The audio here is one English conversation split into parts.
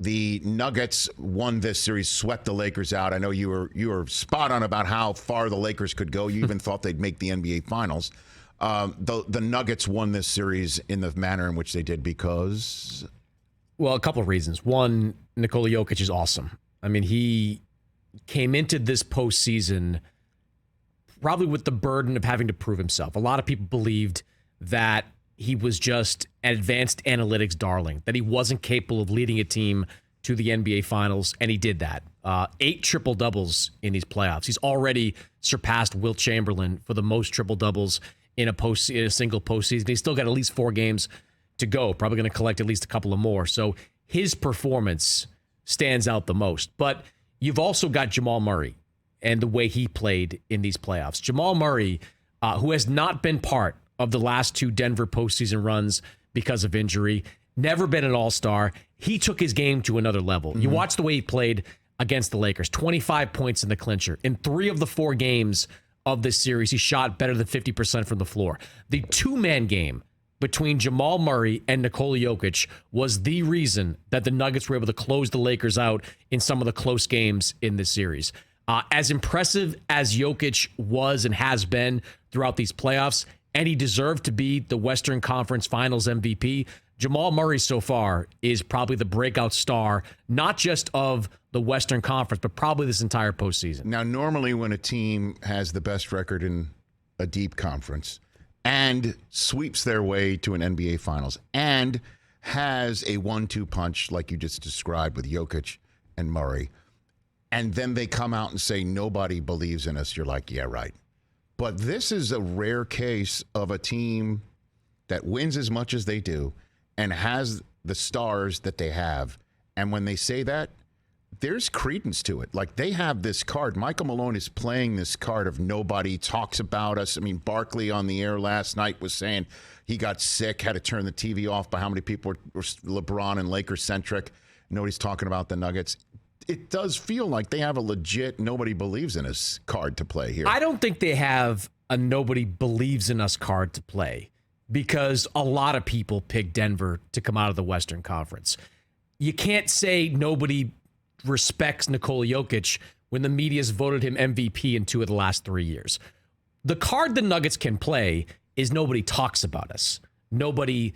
the Nuggets won this series, swept the Lakers out. I know you were spot on about how far the Lakers could go. You even thought they'd make the NBA Finals. The Nuggets won this series in the manner in which they did because... Well, a couple of reasons. One, Nikola Jokic is awesome. I mean, he came into this postseason probably with the burden of having to prove himself. A lot of people believed that he was just an advanced analytics darling, that he wasn't capable of leading a team to the NBA Finals, and he did that. 8 triple-doubles in these playoffs. He's already surpassed Wilt Chamberlain for the most triple-doubles in a single postseason. He's still got at least 4 games to go, probably going to collect at least a couple of more. So his performance stands out the most. But you've also got Jamal Murray and the way he played in these playoffs. Jamal Murray, who has not been part of the last 2 Denver postseason runs because of injury, never been an all-star. He took his game to another level. Mm-hmm. You watch the way he played against the Lakers, 25 points in the clincher. In 3 of the 4 games of this series, he shot better than 50% from the floor. The 2-man game between Jamal Murray and Nikola Jokic was the reason that the Nuggets were able to close the Lakers out in some of the close games in this series. As impressive as Jokic was and has been throughout these playoffs, and he deserved to be the Western Conference Finals MVP, Jamal Murray so far is probably the breakout star, not just of the Western Conference, but probably this entire postseason. Now, normally when a team has the best record in a deep conference and sweeps their way to an NBA Finals and has a 1-2 punch like you just described with Jokic and Murray, and then they come out and say, nobody believes in us, you're like, yeah, right. But this is a rare case of a team that wins as much as they do and has the stars that they have. And when they say that, there's credence to it. Like, they have this card. Michael Malone is playing this card of nobody talks about us. I mean, Barkley on the air last night was saying he got sick, had to turn the TV off by how many people were LeBron and Lakers-centric. Nobody's talking about the Nuggets. It does feel like they have a legit nobody believes in us card to play here. I don't think they have a nobody believes in us card to play because a lot of people pick Denver to come out of the Western Conference. You can't say nobody respects Nikola Jokic when the media's voted him MVP in 2 of the last 3 years. The card the Nuggets can play is nobody talks about us. Nobody,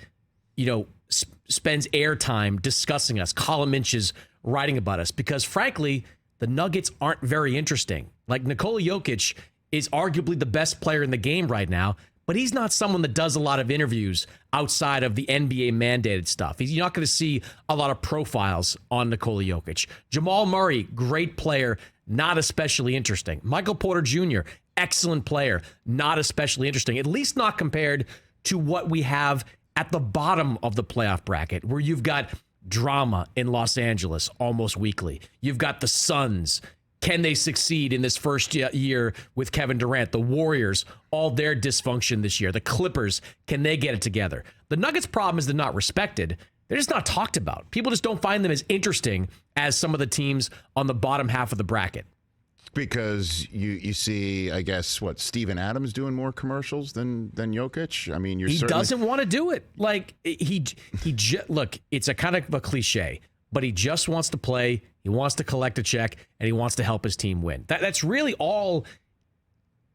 spends airtime discussing us, column inches writing about us, because frankly, the Nuggets aren't very interesting. Like, Nikola Jokic is arguably the best player in the game right now, but he's not someone that does a lot of interviews outside of the NBA mandated stuff. You're not going to see a lot of profiles on Nikola Jokic. Jamal Murray, great player, not especially interesting. Michael Porter Jr., excellent player, not especially interesting, at least not compared to what we have at the bottom of the playoff bracket, where you've got drama in Los Angeles almost weekly. You've got the Suns. Can they succeed in this first year with Kevin Durant? The Warriors, all their dysfunction this year. The Clippers, can they get it together? The Nuggets' problem is they're not respected. They're just not talked about. People just don't find them as interesting as some of the teams on the bottom half of the bracket. Because you see, I guess, Steven Adams doing more commercials than Jokic? I mean, he doesn't want to do it. Like, look, it's a kind of a cliche, but he just wants to play, he wants to collect a check, and he wants to help his team win. That's really all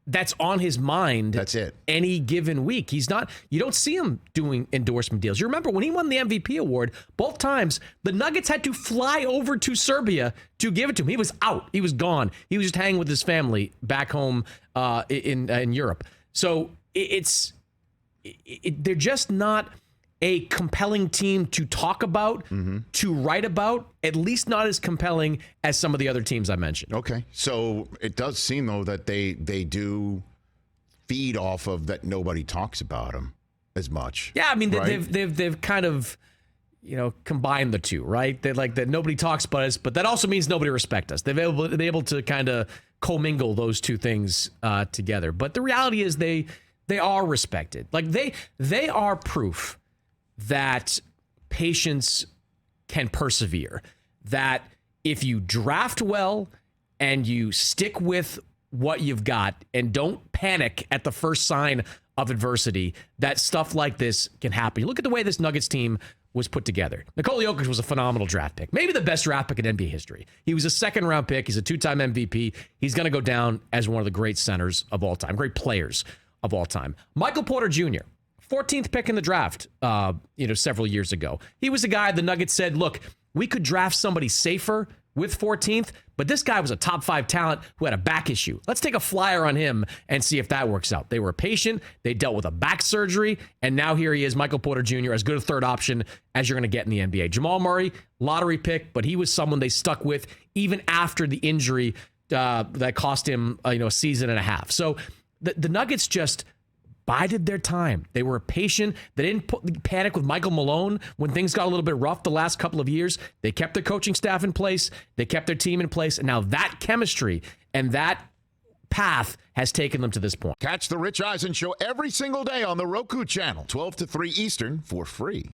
that's on his mind. That's it. Any given week. You don't see him doing endorsement deals. You remember when he won the MVP award, both times the Nuggets had to fly over to Serbia to give it to him. He was out. He was gone. He was just hanging with his family back home in Europe. So they're just not a compelling team to talk about, to write about, at least not as compelling as some of the other teams I mentioned. Okay. So it does seem, though, that they do feed off of that nobody talks about them as much. Yeah, I mean, right? they've kind of, combined the two, right? They're like that nobody talks about us, but that also means nobody respects us. They're able to kind of commingle those two things together. But the reality is they are respected. Like, they are proof that patience can persevere, that if you draft well and you stick with what you've got and don't panic at the first sign of adversity, that stuff like this can happen. You look at the way this Nuggets team was put together. Nikola Jokic was a phenomenal draft pick. Maybe the best draft pick in NBA history. He was a second-round pick. He's a two-time MVP. He's going to go down as one of the great centers of all time, great players of all time. Michael Porter Jr., 14th pick in the draft, several years ago. He was a guy the Nuggets said, look, we could draft somebody safer with 14th, but this guy was a top 5 talent who had a back issue. Let's take a flyer on him and see if that works out. They were patient. They dealt with a back surgery, and now here he is, Michael Porter Jr., as good a third option as you're going to get in the NBA. Jamal Murray, lottery pick, but he was someone they stuck with even after the injury that cost him a season and a half. So the Nuggets just bided their time. They were patient. They didn't panic with Michael Malone when things got a little bit rough the last couple of years. They kept their coaching staff in place. They kept their team in place. And now that chemistry and that path has taken them to this point. Catch the Rich Eisen Show every single day on the Roku channel, 12 to 3 Eastern, for free.